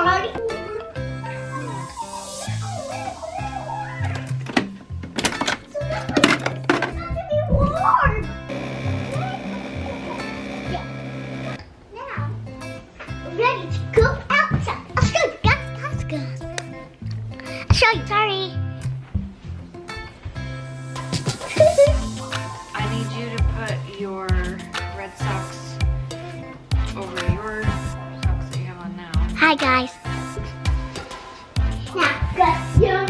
hard. Ready to go outside. I'll show you guys. Let's go. I'll show you. Sorry. I need you to put your red socks over your socks that you have on now. Hi guys. Now, got your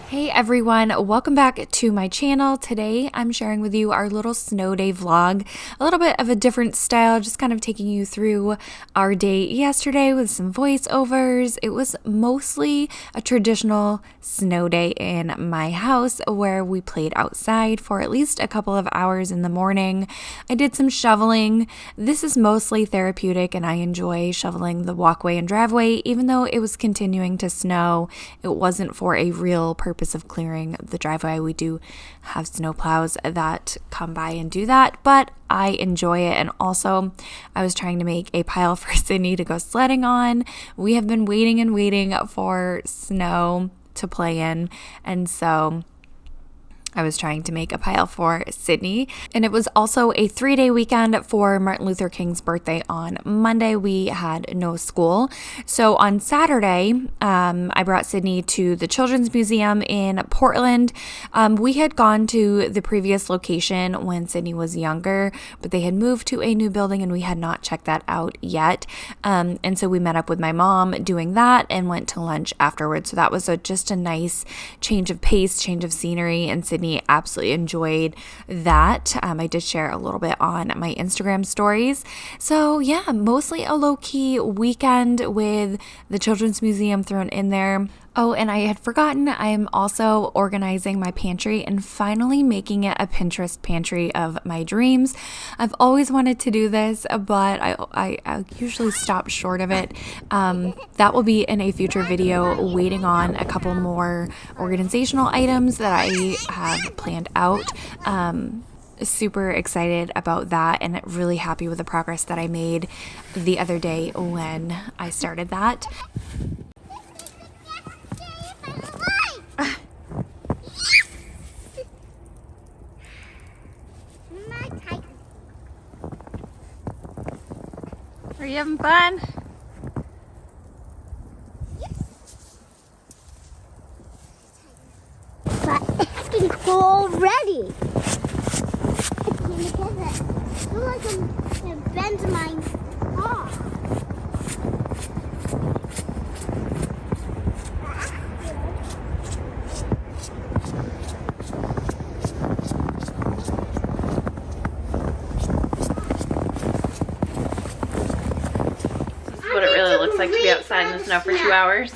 Hey everyone, welcome back to my channel. Today I'm sharing with you our little snow day vlog, a little bit of a different style, just kind of taking you through our day yesterday with some voiceovers. It was mostly a traditional snow day in my house where we played outside for at least a couple of hours in the morning. I did some shoveling. This is mostly therapeutic and I enjoy shoveling the walkway and driveway. Even though it was continuing to snow, it wasn't for a real purpose of clearing the driveway. We do have snow plows that come by and do that, but I enjoy it. And also I was trying to make a pile for Sydney to go sledding on. We have been waiting and waiting for snow to play in, and so I was trying to make a pile for Sydney. And it was also a 3-day weekend for Martin Luther King's birthday on Monday. We had no school. So on Saturday, I brought Sydney to the Children's Museum in Portland. We had gone to the previous location when Sydney was younger, but they had moved to a new building and we had not checked that out yet. And so we met up with my mom doing that and went to lunch afterwards. So that was just a nice change of pace, change of scenery, and Sydney absolutely enjoyed that. I did share a little bit on my Instagram stories. So yeah, mostly a low-key weekend with the Children's Museum thrown in there. Oh, and I had forgotten, I'm also organizing my pantry and finally making it a Pinterest pantry of my dreams. I've always wanted to do this, but I usually stop short of it. That will be in a future video, waiting on a couple more organizational items that I have planned out. Super excited about that and really happy with the progress that I made the other day when I started that. Are you having fun? But it's getting cold already. I feel like I'm going to bend my arm. This is what it really looks like to be outside in the snow for 2 hours.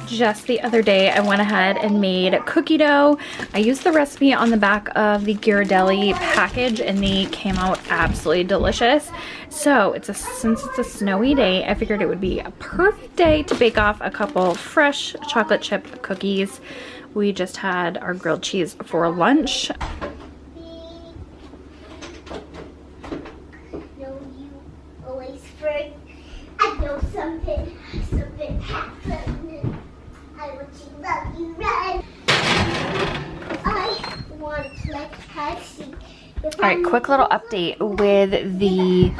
Just the other day, I went ahead and made cookie dough. I used the recipe on the back of the Ghirardelli package and they came out absolutely delicious. So since it's a snowy day, I figured it would be a perfect day to bake off a couple fresh chocolate chip cookies. We just had our grilled cheese for lunch. I know something happened. I want to love you, right? I want to let her see. Alright, quick little update with the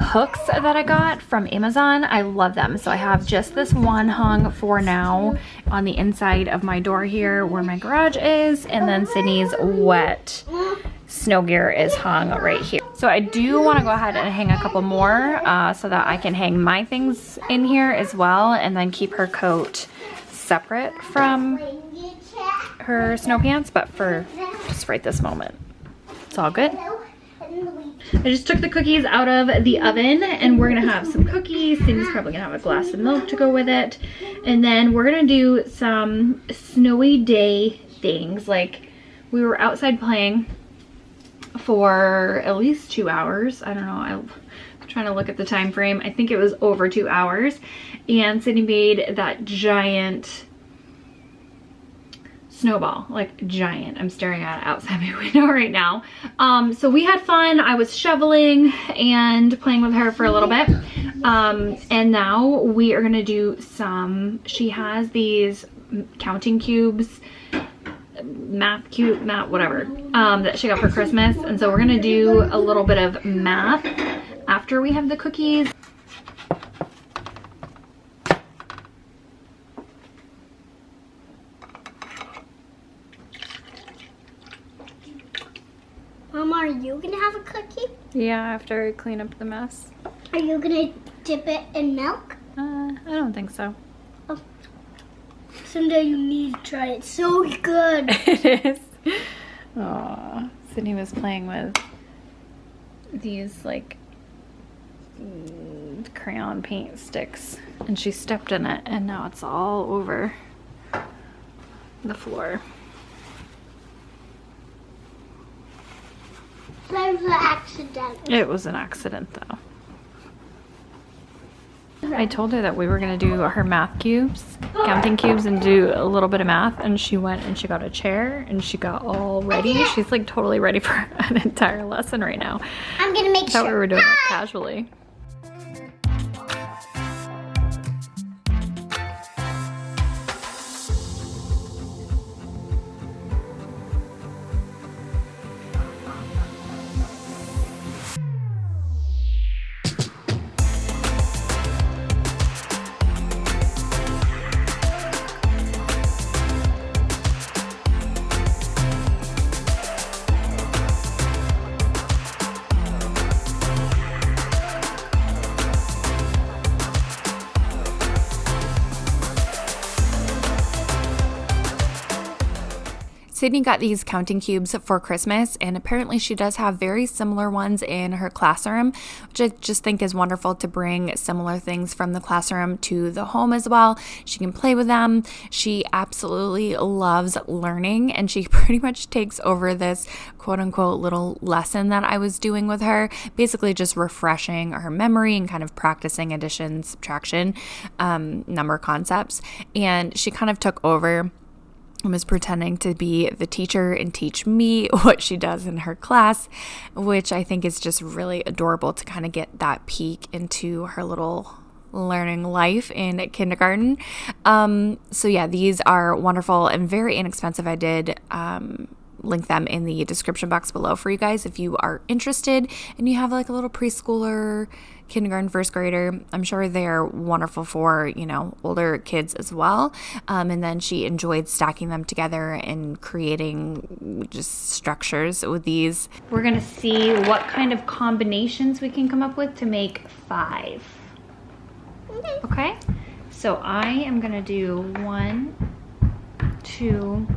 hooks that I got from Amazon. I love them. So I have just this one hung for now on the inside of my door here where my garage is, and then Sydney's wet snow gear is hung right here. So I do want to go ahead and hang a couple more so that I can hang my things in here as well and then keep her coat separate from her snow pants, but for just right this moment, it's all good. I just took the cookies out of the oven and we're gonna have some cookies. Cindy's probably gonna have a glass of milk to go with it. And then we're gonna do some snowy day things. Like, we were outside playing for at least 2 hours. I don't know, I'm trying to look at the time frame. I think it was over 2 hours. And Cindy made that giant snowball, like giant. I'm staring at it outside my window right now. So we had fun. I was shoveling and playing with her for a little bit. And now we are gonna do some, she has these counting cubes, math whatever, that she got for Christmas. And so we're gonna do a little bit of math after we have the cookies. Mama, are you gonna have a cookie? Yeah, after I clean up the mess. Are you gonna dip it in milk? I don't think so. Oh. Someday you need to try it. It's so good. It is. Aww. Sydney was playing with these like crayon paint sticks and she stepped in it and now it's all over the floor. That was an accident. It was an accident though. I told her that we were gonna do her math cubes, counting cubes, and do a little bit of math, and she went and she got a chair and she got all ready. She's like totally ready for an entire lesson right now. I'm gonna make I thought sure. we were doing it casually. Sydney got these counting cubes for Christmas, and apparently she does have very similar ones in her classroom, which I just think is wonderful to bring similar things from the classroom to the home as well. She can play with them. She absolutely loves learning, and she pretty much takes over this quote-unquote little lesson that I was doing with her, basically just refreshing her memory and kind of practicing addition, subtraction, number concepts. And she kind of took over and was pretending to be the teacher and teach me what she does in her class, which I think is just really adorable to kind of get that peek into her little learning life in kindergarten. So yeah, these are wonderful and very inexpensive. I did link them in the description box below for you guys if you are interested and you have like a little preschooler, kindergarten, first grader. I'm sure they're wonderful for, you know, older kids as well. And then she enjoyed stacking them together and creating just structures with these. We're gonna see what kind of combinations we can come up with to make 5. Okay, so I am gonna do 1, 2,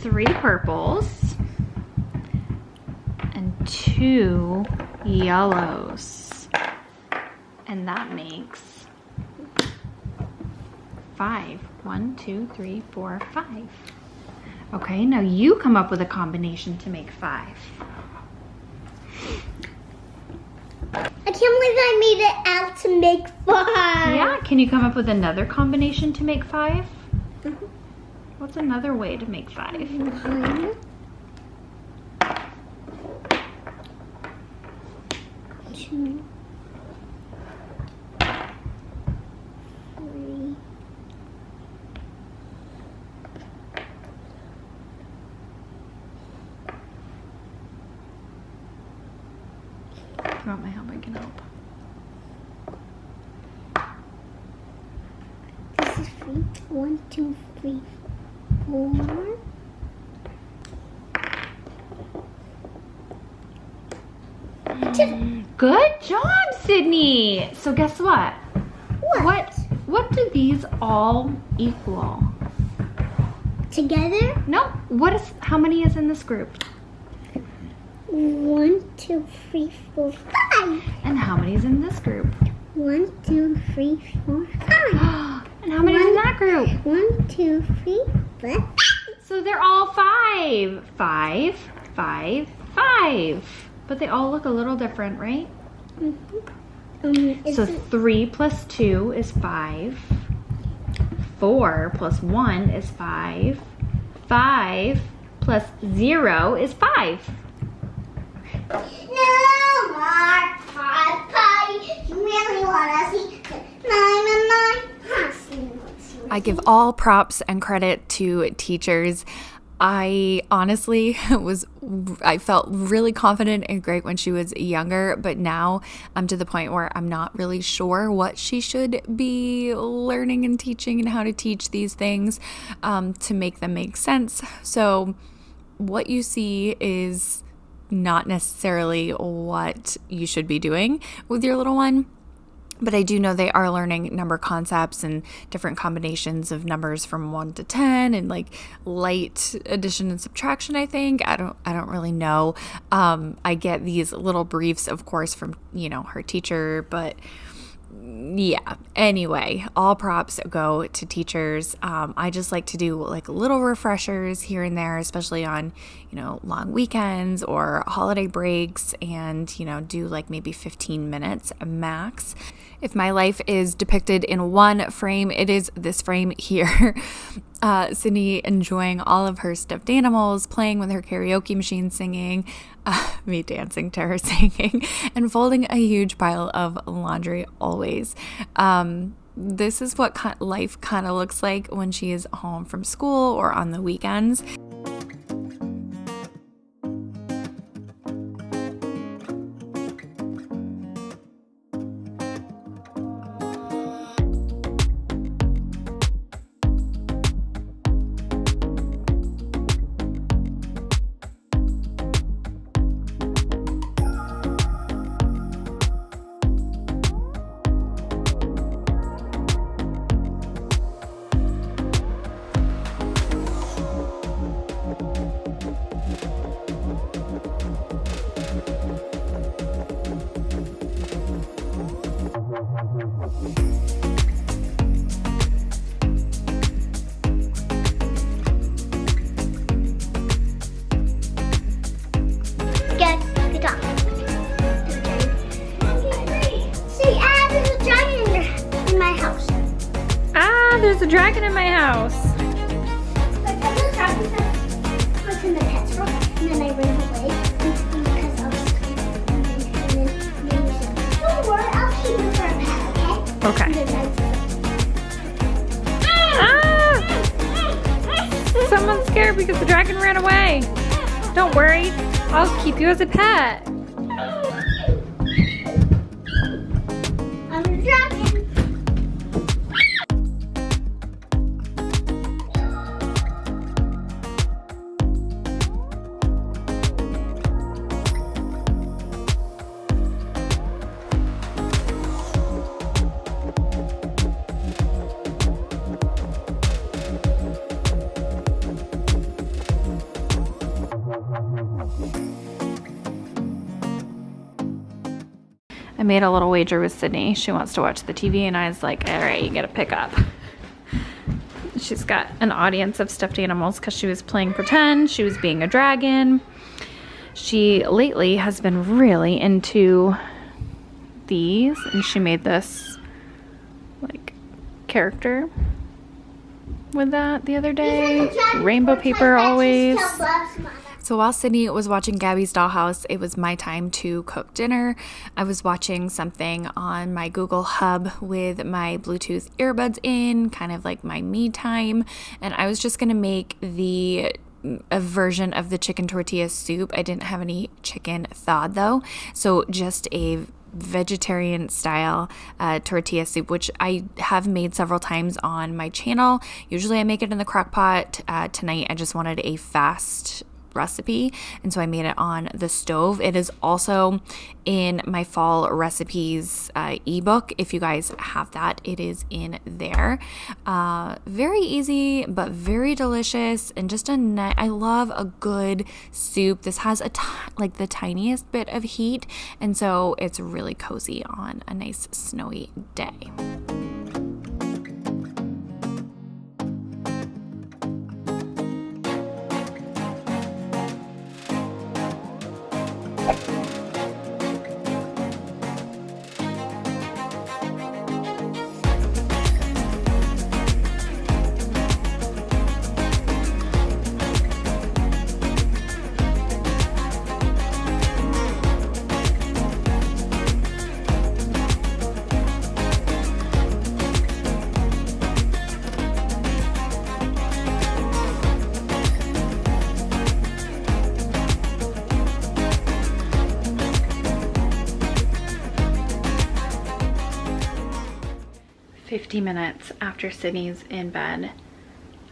3 purples and 2 yellows, and that makes 5. 1, 2, 3, 4, 5. Okay, now you come up with a combination to make 5. I can't believe I made it out to make 5. Yeah, can you come up with another combination to make 5? Mm-hmm. What's another way to make 5? 1, 2, 3. If you want my help, I can help. This is 3. 1, 2, 3, 4. Good job, Sydney. So guess what? What? What do these all equal? Together? No. How many is in this group? 1, 2, 3, 4, 5. And how many is in this group? 1, 2, 3, 4, 5. And how many is in that group? 1, 2, 3, 4. So they're all 5. 5, 5, 5. But they all look a little different, right? So 3 plus 2 is 5. 4 plus 1 is 5. 5 plus 0 is 5. No more party. You really want to see 9 and 9? I give all props and credit to teachers. I honestly felt really confident and great when she was younger, but now I'm to the point where I'm not really sure what she should be learning and teaching and how to teach these things to make them make sense. So what you see is not necessarily what you should be doing with your little one. But I do know they are learning number concepts and different combinations of numbers from 1 to 10 and like light addition and subtraction, I think. I don't really know. I get these little briefs, of course, from, her teacher, but yeah. Anyway, all props go to teachers. I just like to do like little refreshers here and there, especially on, long weekends or holiday breaks, and, do like maybe 15 minutes max. If my life is depicted in one frame, it is this frame here. Sydney enjoying all of her stuffed animals, playing with her karaoke machine, singing, me dancing to her singing, and folding a huge pile of laundry always. This is what life kind of looks like when she is home from school or on the weekends. There's a dragon in my house. What's in the pets room? And then I ran away because I was and then you said, don't worry, I'll keep it for a pet, okay? Okay. Someone's scared because the dragon ran away. Don't worry, I'll keep you as a pet. I'm a dragon. I made a little wager with Sydney. She wants to watch the TV, and I was like, all right, you gotta pick up. She's got an audience of stuffed animals because she was playing pretend. She was being a dragon. She lately has been really into these, and she made this like character with that the other day. Rainbow paper always. So while Sydney was watching Gabby's Dollhouse, it was my time to cook dinner. I was watching something on my Google Hub with my Bluetooth earbuds in, kind of like my me time. And I was just going to make a version of the chicken tortilla soup. I didn't have any chicken thawed though. So just a vegetarian style tortilla soup, which I have made several times on my channel. Usually I make it in the crock pot. Tonight I just wanted a fast recipe, and so I made it on the stove. It is also in my fall recipes ebook. If you guys have that, it is in there. Very easy but very delicious, and just I love a good soup. This has like the tiniest bit of heat, and so it's really cozy on a nice snowy day. Minutes after Sydney's in bed,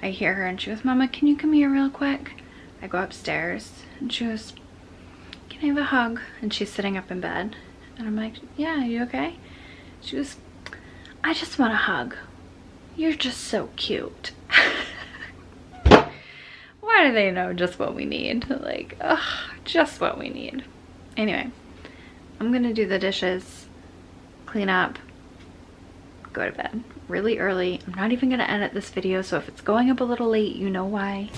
I hear her and she goes, "Mama, can you come here real quick?" I go upstairs and she goes, "Can I have a hug?" And she's sitting up in bed and I'm like, "Yeah, you okay?" She goes, "I just want a hug. You're just so cute." Why do they know just what we need? Like, ugh, just what we need. Anyway, I'm gonna do the dishes, clean up, go to bed really early. I'm not even gonna edit this video, so if it's going up a little late, you know why.